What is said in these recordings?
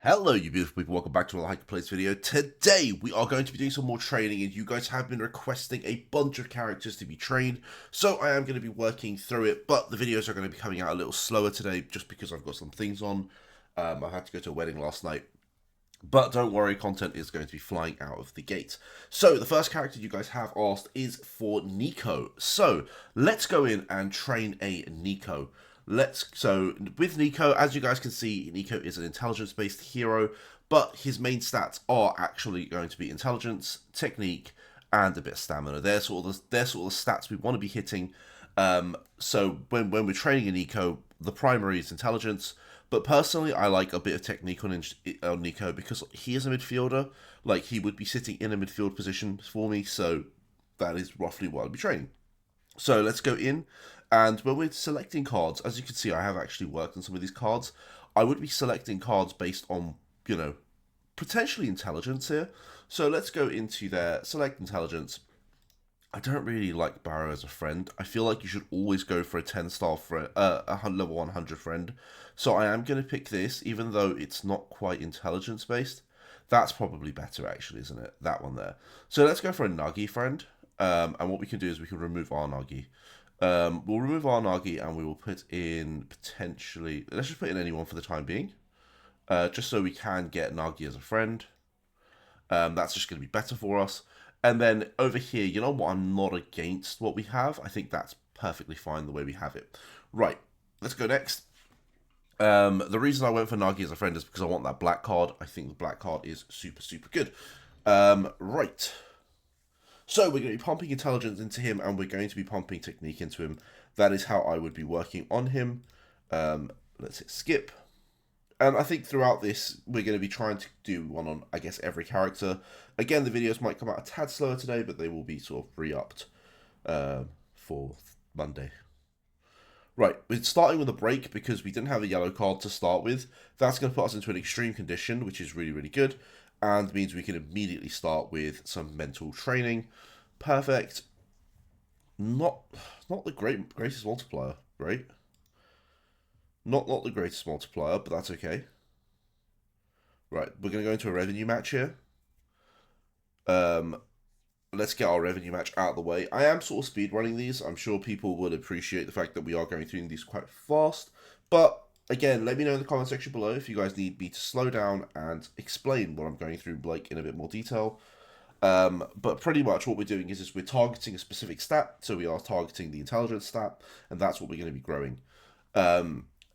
Hello you beautiful people, welcome back to another Hiker Plays video. Today we are going to be doing some more training and you guys have been requesting a bunch of characters to be trained. So I am going to be working through it, but the videos are going to be coming out a little slower today just because I've got some things on. I had to go to a wedding last night. But don't worry, content is going to be flying out of the gate. So the first character you guys have asked is for Nico. So let's go in and train a Nico. So with Nico, as you guys can see, Nico is an intelligence-based hero, but his main stats are actually going to be intelligence, technique, and a bit of stamina. They're sort of the stats we want to be hitting. So when we're training a Nico, the primary is intelligence. But personally, I like a bit of technique on Nico because he is a midfielder. Like, he would be sitting in a midfield position for me, so that is roughly what I'll be training. So let's go in, and when we're selecting cards, as you can see, I have actually worked on some of these cards. I would be selecting cards based on, potentially intelligence here. So let's go into there, select intelligence. I don't really like Barrow as a friend. I feel like you should always go for a 10-star friend, a level 100 friend. So I am going to pick this, even though it's not quite intelligence-based. That's probably better, actually, isn't it? That one there. So let's go for a Nagi friend. And what we can do is we can remove our Nagi. We'll remove our Nagi and we will put in potentially... Let's just put in anyone for the time being. Just so we can get Nagi as a friend. That's just going to be better for us. And then over here, you know what? I'm not against what we have. I think that's perfectly fine the way we have it. Right, let's go next. The reason I went for Nagi as a friend is because I want that black card. I think the black card is super, super good. Right. So we're going to be pumping intelligence into him and we're going to be pumping technique into him. That is how I would be working on him. Let's hit skip. And I think throughout this, we're going to be trying to do one on, I guess, every character. Again, the videos might come out a tad slower today, but they will be sort of re-upped for Monday. Right, we're starting with a break because we didn't have a yellow card to start with. That's going to put us into an extreme condition, which is really, really good. And means we can immediately start with some mental training. Perfect. Not the greatest multiplier, right? Not the greatest multiplier, but that's okay. Right, we're going to go into a revenue match here. Let's get our revenue match out of the way. I am sort of speed running these. I'm sure people would appreciate the fact that we are going through these quite fast. But again, let me know in the comment section below if you guys need me to slow down and explain what I'm going through, like, in a bit more detail. But pretty much what we're doing is we're targeting a specific stat. So we are targeting the intelligence stat, and that's what we're going to be growing.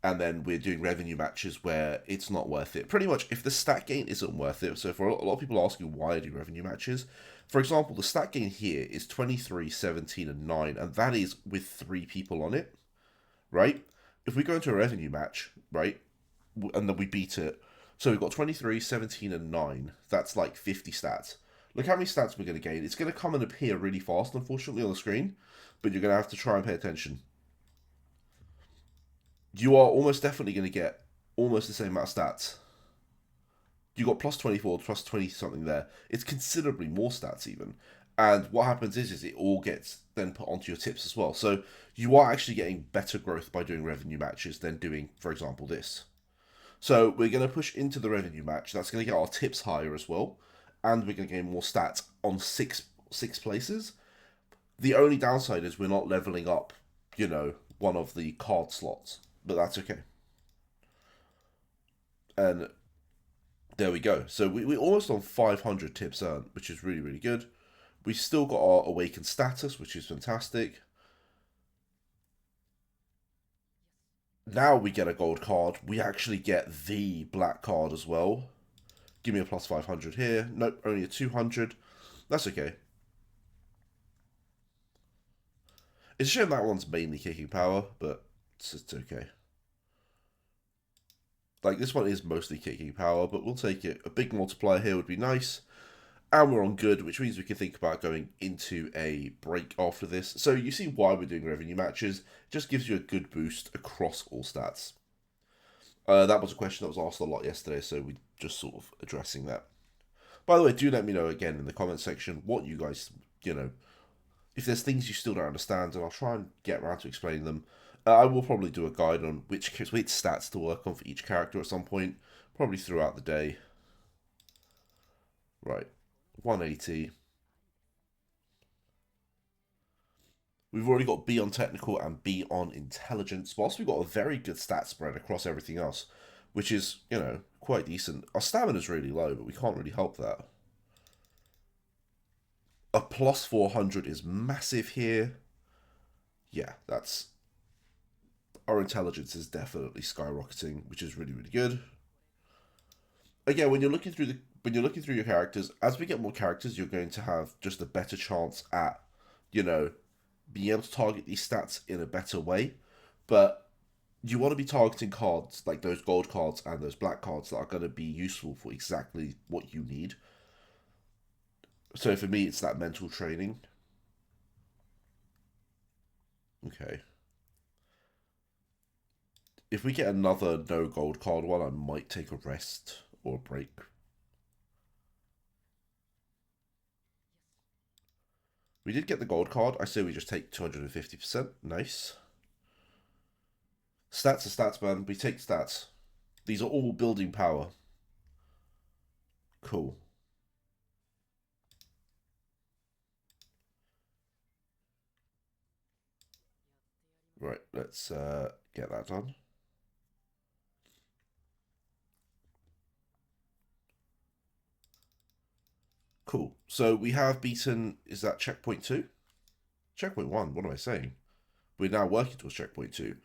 And then we're doing revenue matches where it's not worth it. Pretty much, if the stat gain isn't worth it, so for a lot of people asking why I do revenue matches, for example, the stat gain here is 23, 17, and 9, and that is with 3 people on it, right? If we go into a revenue match, right, and then we beat it, so we've got 23, 17, and 9, that's like 50 stats. Look how many stats we're going to gain. It's going to come and appear really fast, unfortunately, on the screen, but you're going to have to try and pay attention. You are almost definitely going to get almost the same amount of stats. You got plus 24, plus 20 something there. It's considerably more stats even. And what happens is it all gets then put onto your tips as well. So you are actually getting better growth by doing revenue matches than doing, for example, this. So we're going to push into the revenue match. That's going to get our tips higher as well. And we're going to gain more stats on six places. The only downside is we're not leveling up, one of the card slots. But that's okay. And there we go. So we're almost on 500 tips earned, which is really, really good. We've still got our awakened status, which is fantastic. Now we get a gold card. We actually get the black card as well. Give me a plus 500 here. Nope, only a 200. That's okay. It's a shame that one's mainly kicking power, but it's okay. Like, this one is mostly kicking power, but we'll take it. A big multiplier here would be nice. And we're on good, which means we can think about going into a break after this. So you see why we're doing revenue matches. It just gives you a good boost across all stats. That was a question that was asked a lot yesterday, so we're just sort of addressing that. By the way, do let me know again in the comment section what you guys, if there's things you still don't understand, and I'll try and get around to explaining them. I will probably do a guide on which stats to work on for each character at some point. probably throughout the day. Right, 180. We've already got B on technical and B on intelligence, whilst we've got a very good stat spread across everything else, which is, you know, quite decent. Our stamina's really low, but we can't really help that. A plus 400 is massive here. Yeah, that's... Our intelligence is definitely skyrocketing, which is really, really good. Again, when you're looking through your characters, as we get more characters, you're going to have just a better chance at, you know, being able to target these stats in a better way. But you want to be targeting cards like those gold cards and those black cards that are going to be useful for exactly what you need. So for me, it's that mental training. Okay. If we get another no gold card one, I might take a rest or a break. We did get the gold card. I say we just take 250%. Nice. Stats are stats, man. We take stats. These are all building power. Cool. Right, let's get that done. Cool. So we have beaten, is that checkpoint 2? Checkpoint 1, what am I saying? We're now working towards checkpoint 2.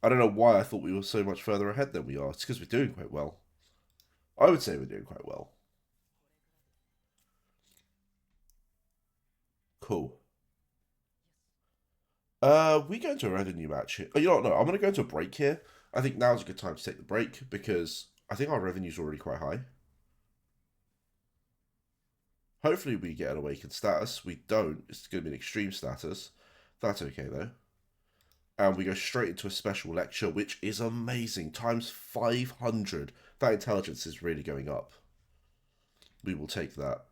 I don't know why I thought we were so much further ahead than we are. It's because we're doing quite well. I would say we're doing quite well. Cool. We go into a revenue match here. Oh, you know what? No, I'm going to go into a break here. I think now's a good time to take the break because I think our revenue's already quite high. Hopefully we get an awakened status. We don't. It's going to be an extreme status. That's okay though. And we go straight into a special lecture, which is amazing. Times 500. That intelligence is really going up. We will take that.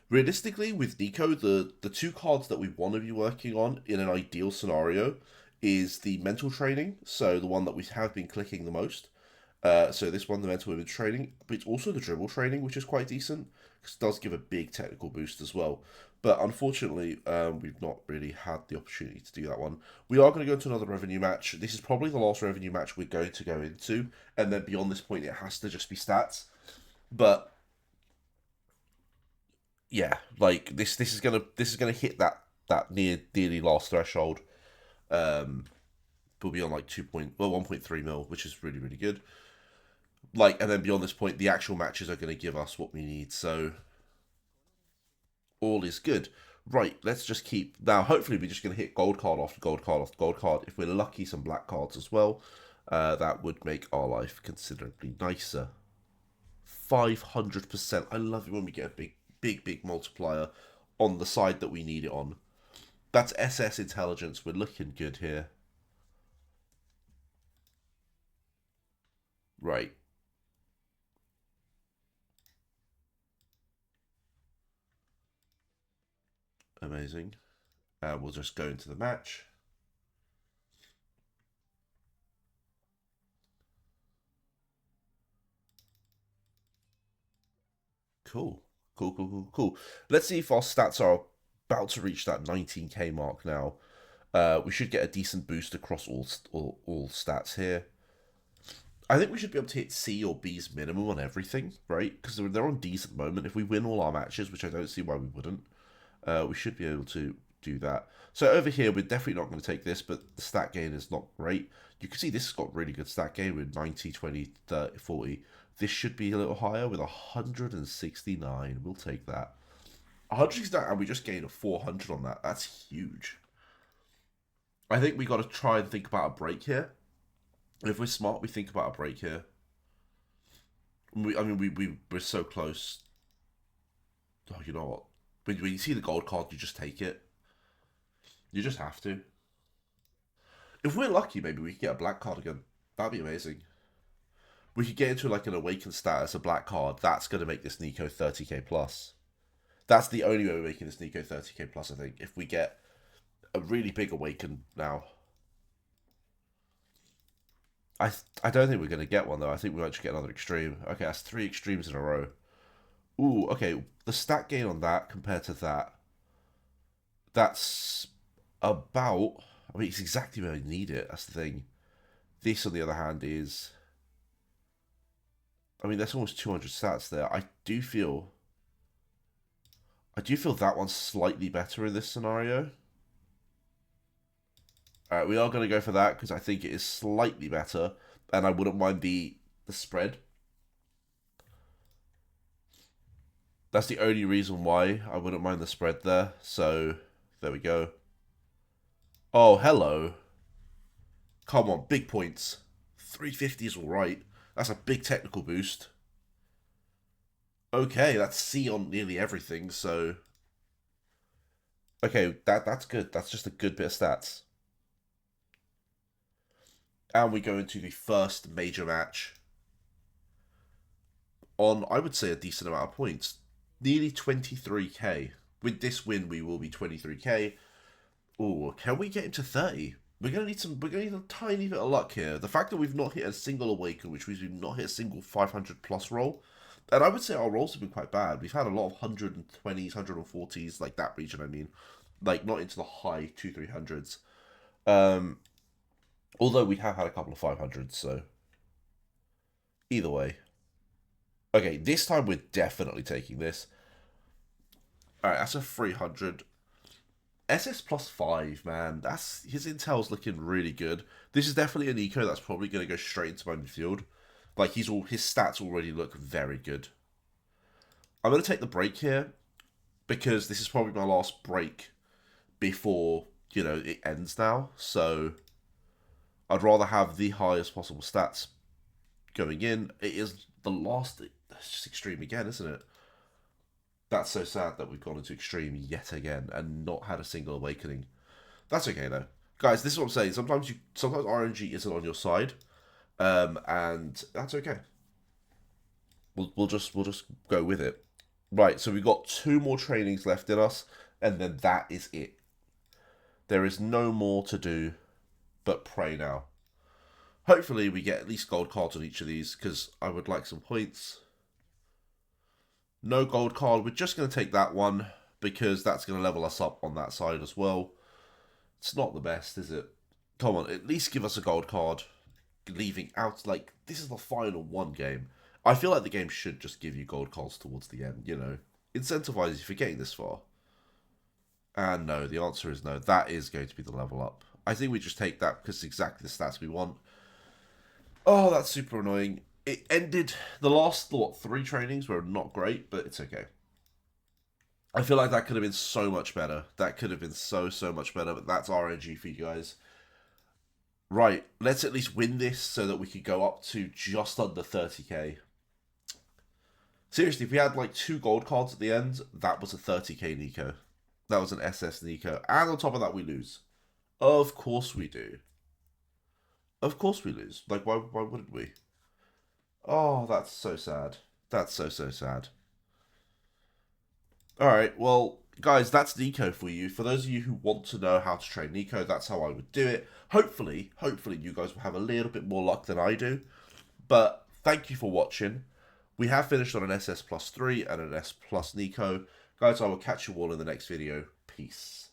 Realistically, with Nico, the two cards that we want to be working on in an ideal scenario is the mental training, so the one that we have been clicking the most. So this one, the mental image training, but it's also the dribble training, which is quite decent, because it does give a big technical boost as well. But unfortunately, we've not really had the opportunity to do that one. We are going to go into another revenue match. This is probably the last revenue match we're going to go into, and then beyond this point, it has to just be stats. But yeah, like this is gonna hit that nearly last threshold. We'll be on like 1.3 mil, which is really really good. Like, and then beyond this point, the actual matches are going to give us what we need. So all is good. Right, let's just keep now. Hopefully, we're just going to hit gold card after gold card after gold card. If we're lucky, some black cards as well. That would make our life considerably nicer. 500%. I love it when we get a big multiplier on the side that we need it on. That's SS intelligence. We're looking good here. Right. Amazing. We'll just go into the match. Cool. Cool. Let's see if our stats are about to reach that 19k mark now. We should get a decent boost across all stats here. I think we should be able to hit C or B's minimum on everything, right? Because they're on D's at the moment. If we win all our matches, which I don't see why we wouldn't, we should be able to do that. So over here, we're definitely not going to take this, but the stat gain is not great. You can see this has got really good stat gain with 90, 20, 30, 40. This should be a little higher with 169. We'll take that. 169, and we just gained a 400 on that. That's huge. I think we got to try and think about a break here. If we're smart, we think about a break here. We're so close. Oh, you know what? When you see the gold card, you just take it. You just have to. If we're lucky, maybe we could get a black card again. That'd be amazing. We could get into like an awakened status, a black card. That's going to make this Nico 30k plus. That's the only way we're making this Nico 30k plus, I think. If we get a really big awaken now. I don't think we're going to get one, though. I think we might just get another extreme. Okay, that's 3 extremes in a row. Ooh, okay. The stat gain on that compared to that, that's about... I mean, it's exactly where I need it. That's the thing. This, on the other hand, is... I mean, that's almost 200 stats there. I do feel that one's slightly better in this scenario. Alright, we are going to go for that because I think it is slightly better. And I wouldn't mind the spread. That's the only reason why I wouldn't mind the spread there. So, there we go. Oh, hello. Come on, big points. 350 is alright. That's a big technical boost. Okay, that's C on nearly everything, so... Okay, that's good. That's just a good bit of stats. And we go into the first major match on, I would say, a decent amount of points. Nearly 23k. With this win, we will be 23k. Oh, can we get into 30? We're gonna need a tiny bit of luck here. The fact that we've not hit a single awaken, which means we've not hit a single 500 plus roll. And I would say our rolls have been quite bad. We've had a lot of 120s, 140s, like that region, I mean. Like, not into the high 200s, 300s. Although we have had a couple of 500s, so... Either way. Okay, this time we're definitely taking this. Alright, that's a 300. SS plus 5, man. His intel's looking really good. This is definitely a Nico that's probably going to go straight into my midfield. Like, his stats already look very good. I'm going to take the break here, because this is probably my last break before, you know, it ends now. So, I'd rather have the highest possible stats going in. It is the last... It's just extreme again, isn't it? That's so sad that we've gone into extreme yet again and not had a single awakening. That's okay though, guys. This is what I'm saying. Sometimes RNG isn't on your side, and that's okay. We'll just go with it. Right. So we've got 2 more trainings left in us, and then that is it. There is no more to do, but pray now. Hopefully we get at least gold cards on each of these because I would like some points. No gold card. We're just going to take that one because that's going to level us up on that side as well. It's not the best, is it? Come on, at least give us a gold card. Leaving out, like, this is the final one game. I feel like the game should just give you gold cards towards the end, you know. Incentivize you for getting this far. And no, the answer is no. That is going to be the level up. I think we just take that because it's exactly the stats we want. Oh, that's super annoying. It ended, the last, 3 trainings were not great, but it's okay. I feel like that could have been so much better. That could have been so much better, but that's RNG for you guys. Right, let's at least win this so that we could go up to just under 30k. Seriously, if we had like 2 gold cards at the end, that was a 30k Nico. That was an SS Nico. And on top of that, we lose. Of course we do. Of course we lose. Like, why wouldn't we? Oh, that's so sad. That's so sad. Alright, well, guys, that's Nico for you. For those of you who want to know how to train Nico, that's how I would do it. Hopefully you guys will have a little bit more luck than I do. But thank you for watching. We have finished on an SS plus 3 and an S plus Nico. Guys, I will catch you all in the next video. Peace.